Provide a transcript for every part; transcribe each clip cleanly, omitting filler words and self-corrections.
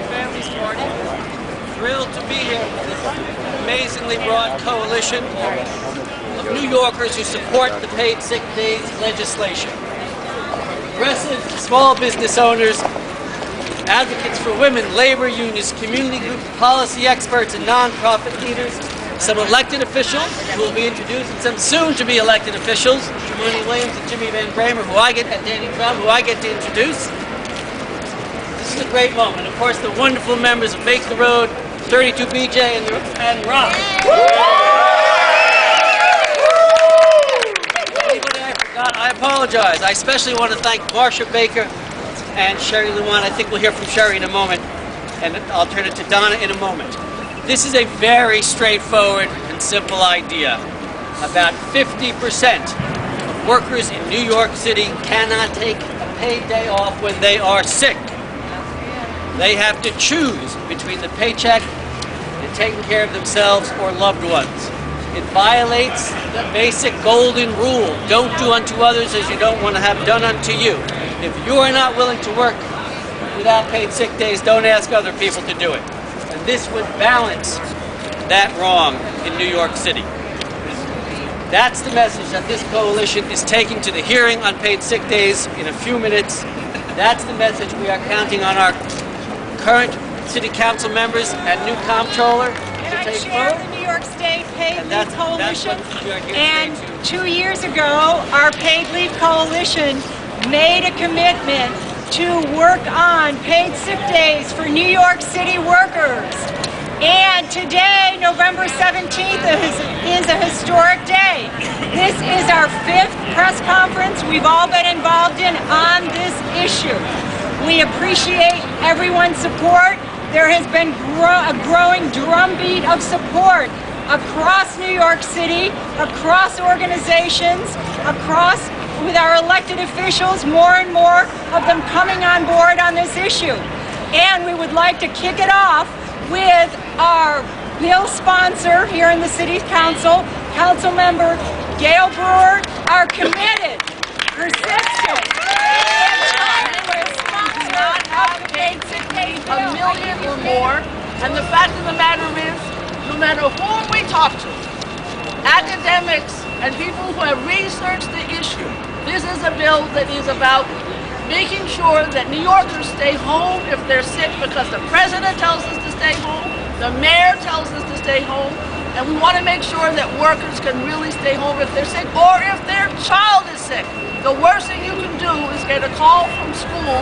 Families Party. Thrilled to be here with this amazingly broad coalition of New Yorkers who support the paid sick days legislation. Progressive small business owners, advocates for women, labor unions, community groups, policy experts, and nonprofit leaders, some elected officials who will be introduced, and some soon-to-be elected officials, Jimmy Williams and Jimmy Van Bramer, and Danny Trump, who I get to introduce. This is a great moment. Of course, the wonderful members of Make the Road, 32BJ, and Rob. Anybody I forgot, I apologize. I especially want to thank Marsha Baker and Sherry Luan. I think we'll hear from Sherry in a moment, and I'll turn it to Donna in a moment. This is a very straightforward and simple idea. About 50% of workers in New York City cannot take a paid day off when they are sick. They have to choose between the paycheck and taking care of themselves or loved ones. It violates the basic golden rule. Don't do unto others as you don't want to have done unto you. If you are not willing to work without paid sick days, don't ask other people to do it. And this would balance that wrong in New York City. That's the message that this coalition is taking to the hearing on paid sick days in a few minutes. That's the message we are counting on our current city council members and new comptroller to take forward. The New York State Paid Leave Coalition. And 2 years ago, our Paid Leave Coalition made a commitment to work on paid sick days for New York City workers. And today, November 17th, is a historic day. This is our 5th press conference we've all been involved in on this issue. We appreciate everyone's support. There has been a growing drumbeat of support across New York City, across organizations, with our elected officials, more and more of them coming on board on this issue. And we would like to kick it off with our bill sponsor here in the City Council, Councilmember Gail Brewer, are committed, persistent, $1 million or more, and the fact of the matter is, no matter whom we talk to, academics and people who have researched the issue, this is a bill that is about making sure that New Yorkers stay home if they're sick because the president tells us to stay home, the mayor tells us to stay home, and we want to make sure that workers can really stay home if they're sick or if their child is sick. The worst thing you can do is get a call from school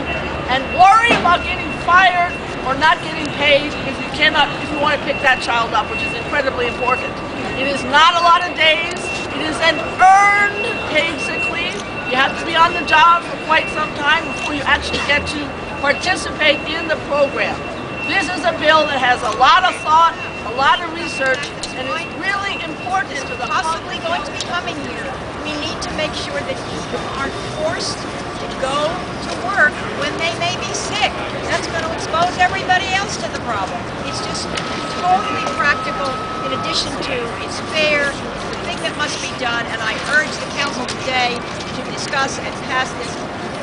and worry about getting fired or not getting paid if you want to pick that child up, which is incredibly important. It is not a lot of days. It is an earned paid sick leave. You have to be on the job for quite some time before you actually get to participate in the program. This is a bill that has a lot of thought, a lot of research, and is really important to the possibly going to be coming here. We need to make sure that people aren't forced to go to work when they may be sick. That's going to expose everybody else to the problem. It's just totally practical in addition to it's fair, the thing that must be done, and I urge the council today to discuss and pass this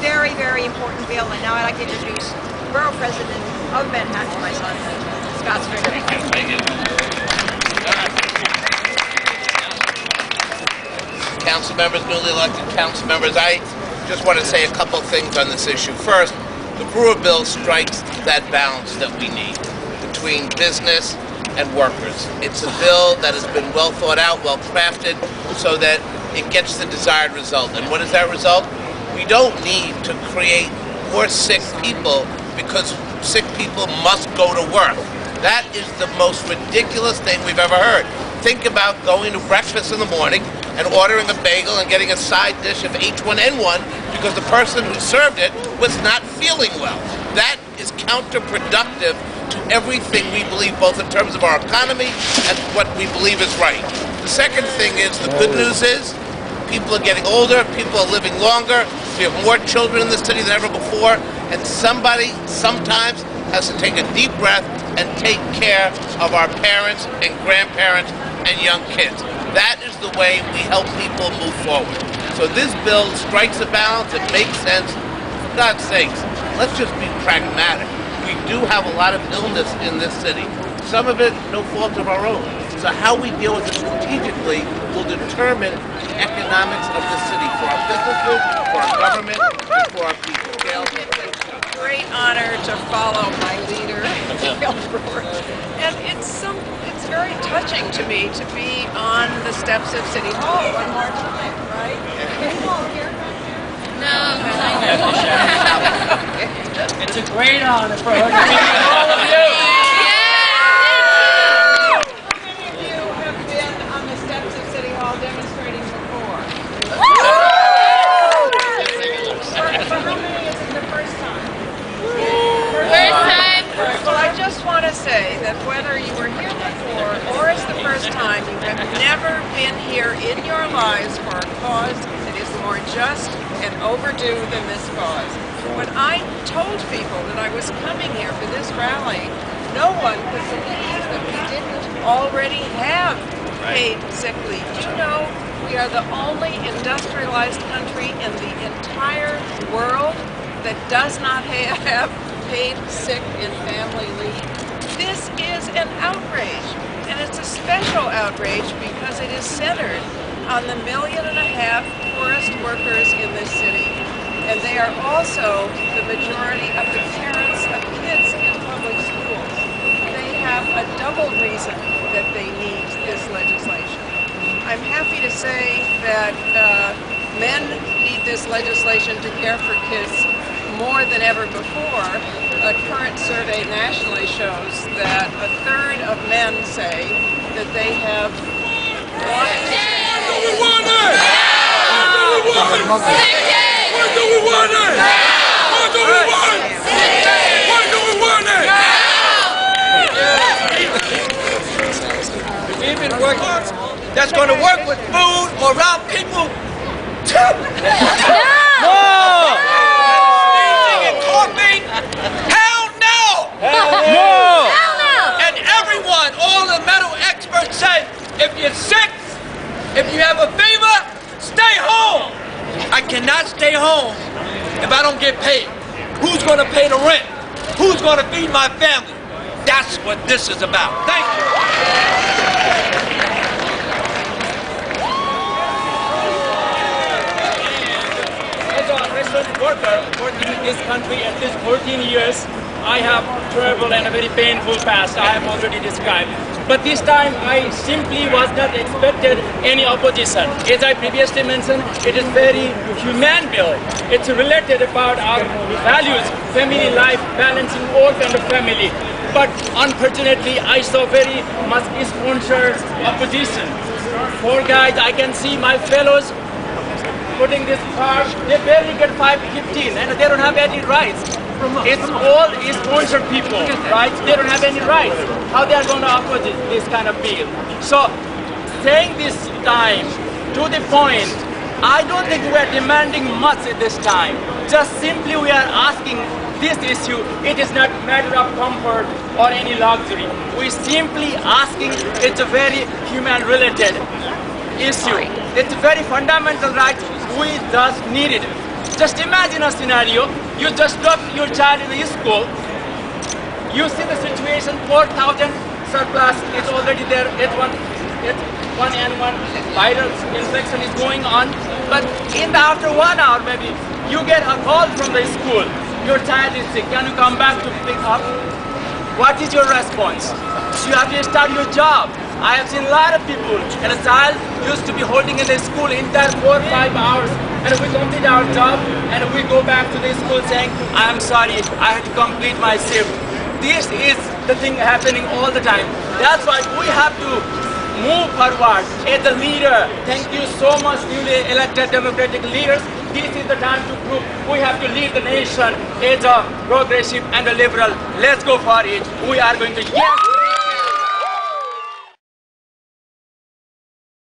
very, very important bill. And now I'd like to introduce the Borough President of Manhattan, my son, Scott Stringer. Thank you. Council members, newly elected council members, I just want to say a couple of things on this issue. First, the Brewer bill strikes that balance that we need between business and workers. It's a bill that has been well thought out, well crafted, so that it gets the desired result. And what is that result? We don't need to create more sick people because sick people must go to work. That is the most ridiculous thing we've ever heard. Think about going to breakfast in the morning and ordering a bagel and getting a side dish of H1N1 because the person who served it was not feeling well. That is counterproductive to everything we believe, both in terms of our economy and what we believe is right. The second thing is, the good news is, people are getting older, people are living longer, we have more children in this city than ever before, and somebody sometimes has to take a deep breath and take care of our parents and grandparents and young kids. That is the way we help people move forward. So this bill strikes a balance, it makes sense, God's sakes, let's just be pragmatic. We do have a lot of illness in this city. Some of it, no fault of our own. So how we deal with it strategically will determine the economics of the city for our businesses, for our government, and for our people. Gail? It's a great honor to follow my leader, Gail Brewer. And it's very touching to me to be on the steps of City Hall one more time, right? No. It's a great honor for her to be with all of you. Demonstrating before. For how many is it the first time? First time. Well, I just want to say that whether you were here before or it's the first time, you have never been here in your lives for a cause that is more just and overdue than this cause. When I told people that I was coming here for this rally, no one could believe that we didn't already have paid sick leave. You know, we are the only industrialized country in the entire world that does not have paid sick and family leave. This is an outrage, and it's a special outrage because it is centered on the 1.5 million poorest workers in this city. And they are also the majority of the parents of kids in public schools. They have a double reason that they need this legislation. I'm happy to say that men need this legislation to care for kids more than ever before. A current survey nationally shows that 1/3 of men say that they have wanted to stay home. We've been working that's going to work with food or around people. No! Sneezing and coughing. Hell no! Hell no! And everyone, all the medical experts say, if you're sick, if you have a fever, stay home. I cannot stay home if I don't get paid. Who's going to pay the rent? Who's going to feed my family? That's what this is about. Thank you. As a restaurant worker working in this country at least 14 years, I have traveled and a very painful past I have already described. But this time I simply was not expected any opposition. As I previously mentioned, it is very humane bill. It's related about our values, family life, balancing work and the family. But unfortunately, I saw very much sponsored opposition. Poor guys, I can see my fellows putting this car, they barely get 5.15 and they don't have any rights. It's all sponsored people, right? They don't have any rights. How they are going to oppose this kind of bill? So, saying this time, to the point, I don't think we are demanding much at this time. Just simply we are asking this issue. It is not a matter of comfort or any luxury. We simply asking, it's a very human-related issue. It's a very fundamental right. We just need it. Just imagine a scenario. You just drop your child in the school. You see the situation, 4,000 surplus is already there. H1N1 viral infection is going on. But after 1 hour maybe, you get a call from the school. Your child is sick. Can you come back to pick up? What is your response? You have to start your job. I have seen a lot of people, and a child used to be holding in the school entire 4 or 5 hours, and we complete our job, and we go back to the school saying, I'm sorry, I had to complete my shift. This is the thing happening all the time. That's why we have to move forward as a leader. Thank you so much, newly elected democratic leaders. This is the time to prove we have to lead the nation as a progressive and a liberal. Let's go for it. We are going to yes.